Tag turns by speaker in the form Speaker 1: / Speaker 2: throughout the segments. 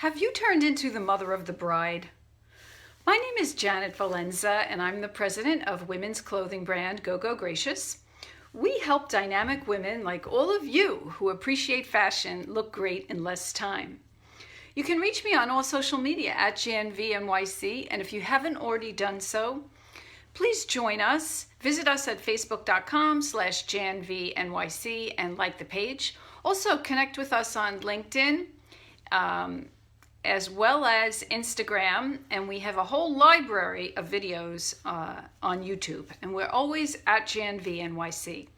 Speaker 1: Have you turned into the mother of the bride? My name is Janet Valenza, and I'm the president of women's clothing brand Go Go Gracious. We help dynamic women like all of you who appreciate fashion look great in less time. You can reach me on all social media at JanVNYC, and if you haven't already done so, please join us. Visit us at facebook.com/JanVNYC and like the page. Also connect with us on LinkedIn as well as Instagram, and we have a whole library of videos on YouTube, and we're always at JanVNYC.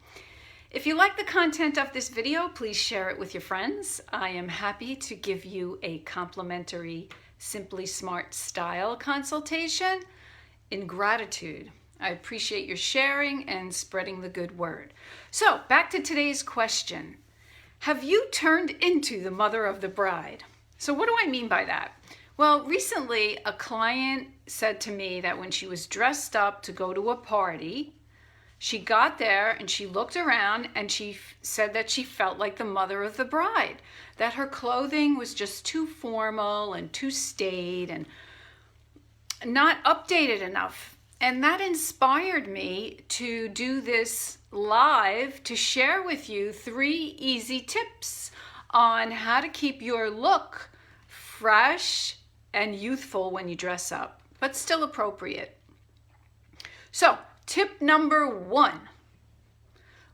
Speaker 1: If you like the content of this video, please share it with your friends. I am happy to give you a complimentary Simply Smart style consultation in gratitude. I appreciate your sharing and spreading the good word. So back to today's question. Have you turned into the mother of the bride? So what do I mean by that? Well, recently a client said to me that when she was dressed up to go to a party, she got there and she looked around and she said that she felt like the mother of the bride, that her clothing was just too formal and too staid and not updated enough. And that inspired me to do this live to share with you 3 easy tips on how to keep your look fresh and youthful when you dress up, but still appropriate. So, tip number 1,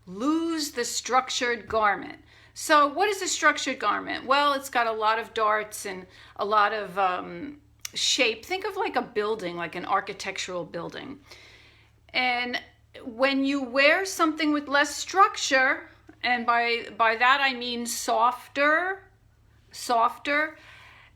Speaker 1: lose the structured garment. So what is a structured garment? Well, it's got a lot of darts and a lot of shape. Think of like a building, like an architectural building. And when you wear something with less structure, and by that I mean softer,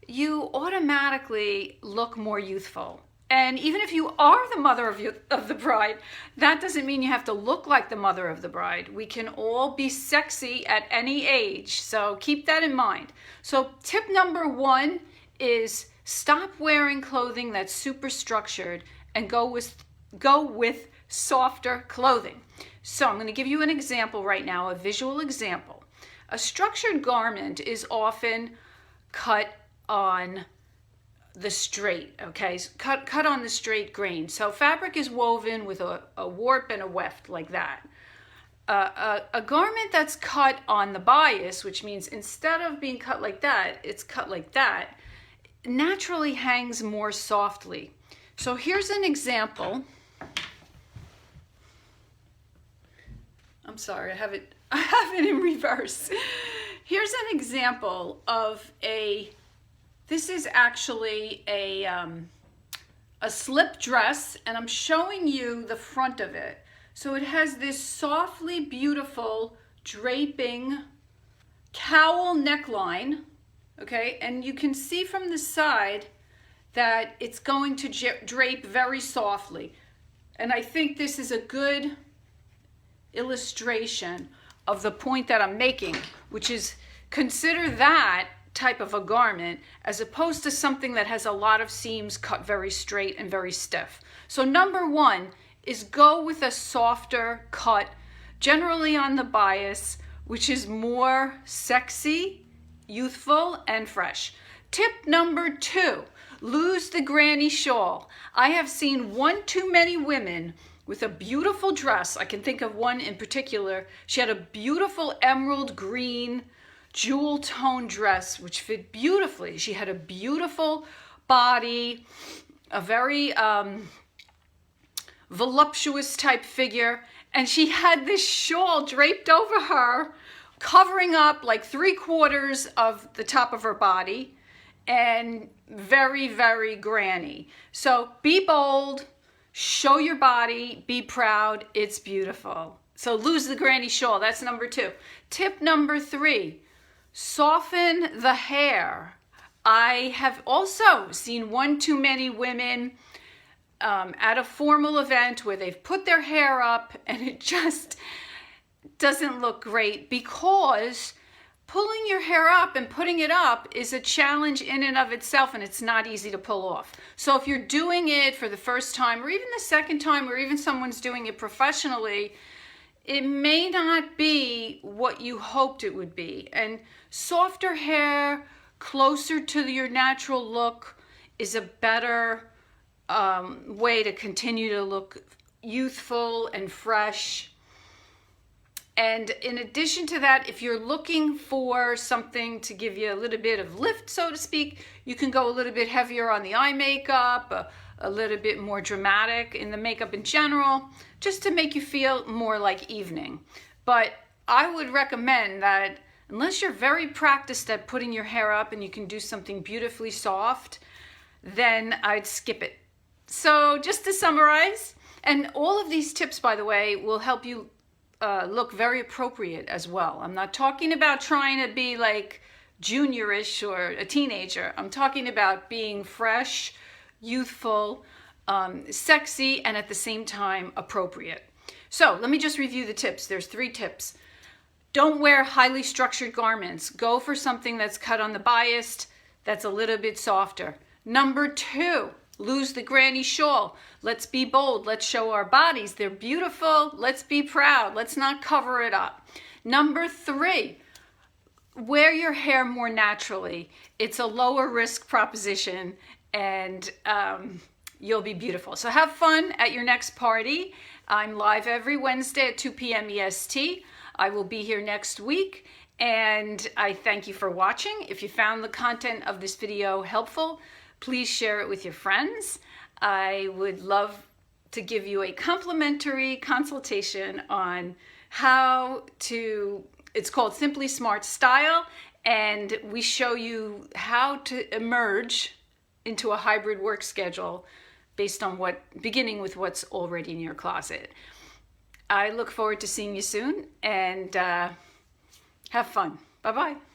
Speaker 1: you automatically look more youthful. And even if you are the mother of the bride, that doesn't mean you have to look like the mother of the bride. We can all be sexy at any age, so keep that in mind. So tip number 1 is stop wearing clothing that's super structured and go with softer clothing. So I'm going to give you an example right now, a visual example. A structured garment is often cut on the straight, okay? Cut on the straight grain. So fabric is woven with a warp and a weft like that. A garment that's cut on the bias, which means instead of being cut like that, it's cut like that, naturally hangs more softly. So here's an example. I'm sorry, I have it in reverse. Here's an example of this is actually a slip dress, and I'm showing you the front of it. So it has this softly beautiful draping cowl neckline, okay? And you can see from the side that it's going to drape very softly. And I think this is a good illustration of the point that I'm making, which is consider that type of a garment as opposed to something that has a lot of seams cut very straight and very stiff. So number 1 is go with a softer cut, generally on the bias, which is more sexy, youthful, and fresh. Tip number 2, lose the granny shawl. I have seen one too many women with a beautiful dress. I can think of one in particular. She had a beautiful emerald green jewel tone dress which fit beautifully. She had a beautiful body, a very voluptuous type figure, and she had this shawl draped over her, covering up like 3/4 of the top of her body, and very, very granny. So be bold, show your body, be proud, it's beautiful. So lose the granny shawl, that's number 2. Tip number 3, soften the hair. I have also seen one too many women at a formal event where they've put their hair up and it just doesn't look great, because pulling your hair up and putting it up is a challenge in and of itself, and it's not easy to pull off. So if you're doing it for the first time, or even the second time, or even someone's doing it professionally, it may not be what you hoped it would be. And softer hair closer to your natural look is a better way to continue to look youthful and fresh. And in addition to that, if you're looking for something to give you a little bit of lift, so to speak, you can go a little bit heavier on the eye makeup, a little bit more dramatic in the makeup in general, just to make you feel more like evening. But I would recommend that unless you're very practiced at putting your hair up and you can do something beautifully soft, then I'd skip it. So just to summarize, and all of these tips, by the way, will help you look very appropriate as well. I'm not talking about trying to be like juniorish or a teenager. I'm talking about being fresh, youthful, sexy, and at the same time appropriate. So let me just review the tips. There's 3 tips. Don't wear highly structured garments. Go for something that's cut on the bias, that's a little bit softer. Number 2, lose the granny shawl. Let's be bold. Let's show our bodies. They're beautiful. Let's be proud. Let's not cover it up. Number 3, wear your hair more naturally. It's a lower risk proposition, and you'll be beautiful. So have fun at your next party. I'm live every Wednesday at 2 p.m. EST. I will be here next week, and I thank you for watching. If you found the content of this video helpful, please share it with your friends. I would love to give you a complimentary consultation on how to, it's called Simply Smart Style, and we show you how to emerge into a hybrid work schedule based on beginning with what's already in your closet. I look forward to seeing you soon, and have fun. Bye-bye.